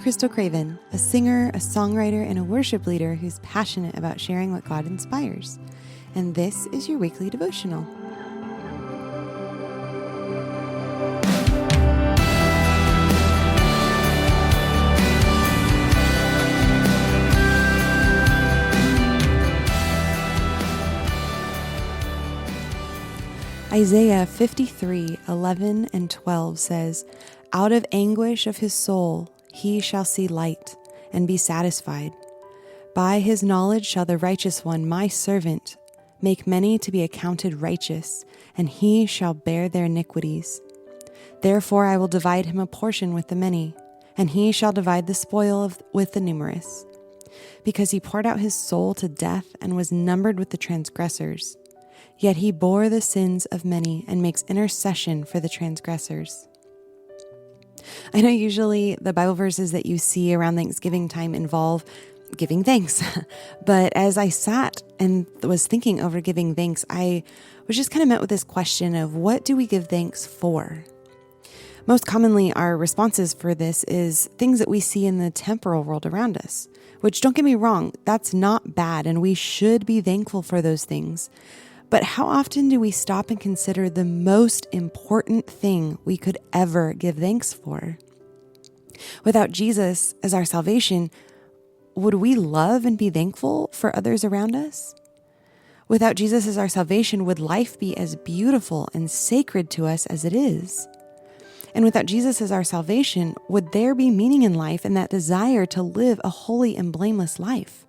Crystal Craven, a singer, a songwriter, and a worship leader who's passionate about sharing what God inspires. And this is your weekly devotional. Isaiah 53:11 and 12 says, "Out of anguish of his soul he shall see light and be satisfied. By his knowledge shall the righteous one, my servant, make many to be accounted righteous, and he shall bear their iniquities. Therefore I will divide him a portion with the many, and he shall divide the spoil with the numerous. Because he poured out his soul to death and was numbered with the transgressors. Yet he bore the sins of many and makes intercession for the transgressors." I know usually the Bible verses that you see around Thanksgiving time involve giving thanks. But as I sat and was thinking over giving thanks, I was just kind of met with this question of what do we give thanks for? Most commonly, our responses for this is things that we see in the temporal world around us, which, don't get me wrong, that's not bad, and we should be thankful for those things. But how often do we stop and consider the most important thing we could ever give thanks for? Without Jesus as our salvation, would we love and be thankful for others around us? Without Jesus as our salvation, would life be as beautiful and sacred to us as it is? And without Jesus as our salvation, would there be meaning in life and that desire to live a holy and blameless life?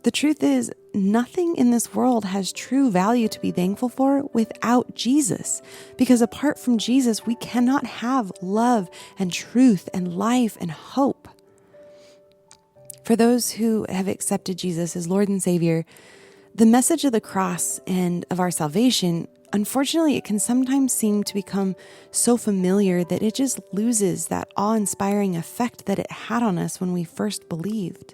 The truth is, nothing in this world has true value to be thankful for without Jesus, because apart from Jesus, we cannot have love and truth and life and hope. For those who have accepted Jesus as Lord and Savior, the message of the cross and of our salvation, unfortunately, it can sometimes seem to become so familiar that it just loses that awe-inspiring effect that it had on us when we first believed.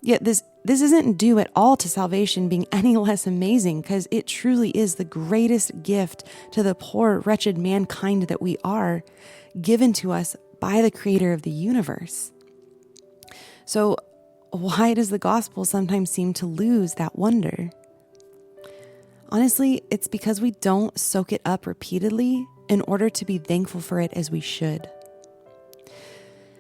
Yet this isn't due at all to salvation being any less amazing, because it truly is the greatest gift to the poor, wretched mankind that we are, given to us by the Creator of the universe. So why does the gospel sometimes seem to lose that wonder? Honestly, it's because we don't soak it up repeatedly in order to be thankful for it as we should.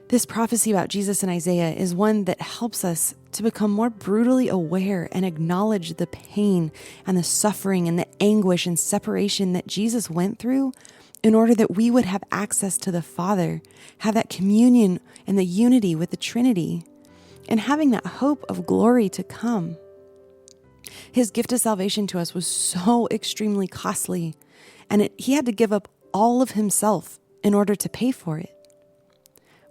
This prophecy about Jesus in Isaiah is one that helps us to become more brutally aware and acknowledge the pain and the suffering and the anguish and separation that Jesus went through in order that we would have access to the Father, have that communion and the unity with the Trinity, and having that hope of glory to come. His gift of salvation to us was so extremely costly, and he had to give up all of himself in order to pay for it.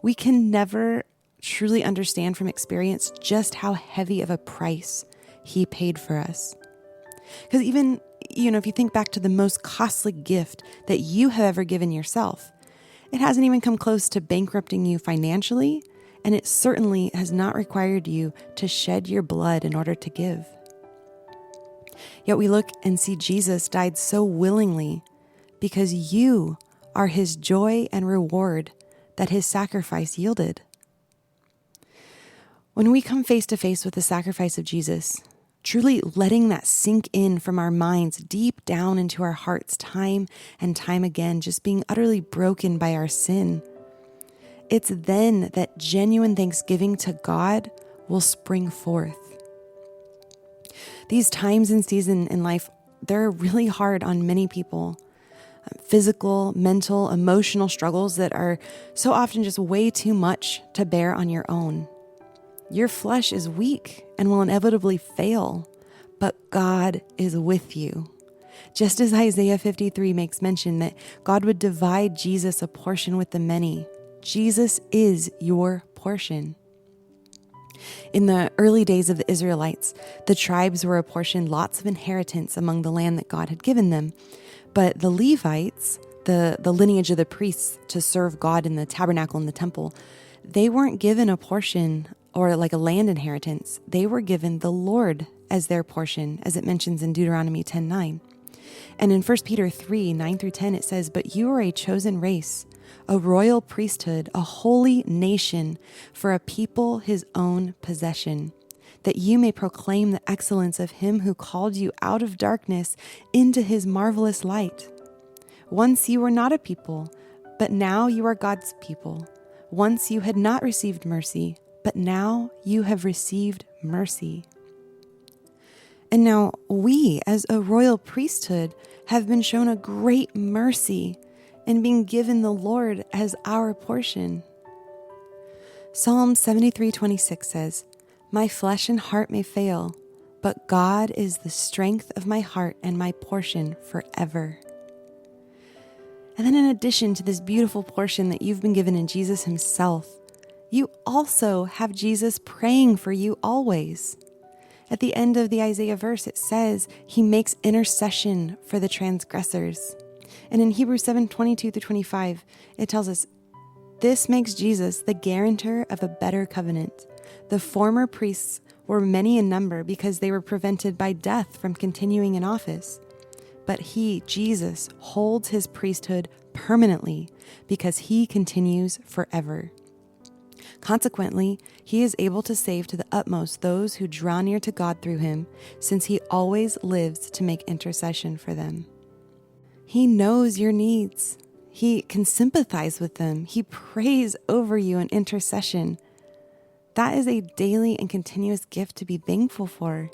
We can never truly understand from experience just how heavy of a price he paid for us. Because even, if you think back to the most costly gift that you have ever given yourself, it hasn't even come close to bankrupting you financially, and it certainly has not required you to shed your blood in order to give. Yet we look and see Jesus died so willingly because you are his joy and reward that his sacrifice yielded. When we come face to face with the sacrifice of Jesus, truly letting that sink in from our minds deep down into our hearts time and time again, just being utterly broken by our sin, it's then that genuine thanksgiving to God will spring forth. These times and seasons in life, they're really hard on many people. Physical, mental, emotional struggles that are so often just way too much to bear on your own. Your flesh is weak and will inevitably fail, but God is with you. Just as Isaiah 53 makes mention that God would divide Jesus a portion with the many, Jesus is your portion. In the early days of the Israelites, the tribes were apportioned lots of inheritance among the land that God had given them. But the Levites, the lineage of the priests to serve God in the tabernacle and the temple, they weren't given a portion or like a land inheritance. They were given the Lord as their portion, as it mentions in Deuteronomy 10:9. And in 1 Peter 3:9-10, it says, "But you are a chosen race, a royal priesthood, a holy nation, for a people his own possession, that you may proclaim the excellence of him who called you out of darkness into his marvelous light. Once you were not a people, but now you are God's people. Once you had not received mercy, but now you have received mercy. And now we, as a royal priesthood, have been shown a great mercy and being given the Lord as our portion. Psalm 73:26 says, "My flesh and heart may fail, but God is the strength of my heart and my portion forever." And then in addition to this beautiful portion that you've been given in Jesus himself, you also have Jesus praying for you always. At the end of the Isaiah verse, it says he makes intercession for the transgressors. And in Hebrews 7:22-25, it tells us, "This makes Jesus the guarantor of a better covenant. The former priests were many in number because they were prevented by death from continuing in office. But he, Jesus, holds his priesthood permanently because he continues forever. Consequently, he is able to save to the utmost those who draw near to God through him, since he always lives to make intercession for them." He knows your needs. He can sympathize with them. He prays over you in intercession. That is a daily and continuous gift to be thankful for.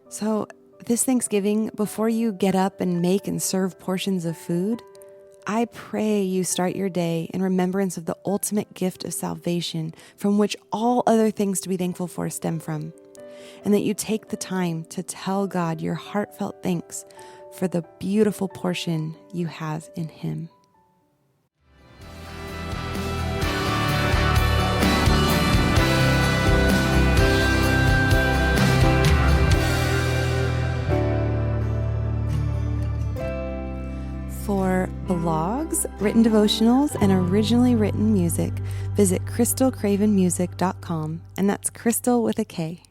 So this Thanksgiving, before you get up and make and serve portions of food, I pray you start your day in remembrance of the ultimate gift of salvation, from which all other things to be thankful for stem from, and that you take the time to tell God your heartfelt thanks for the beautiful portion you have in him. For blogs, written devotionals, and originally written music, visit crystalcravenmusic.com, and that's Crystal with a K.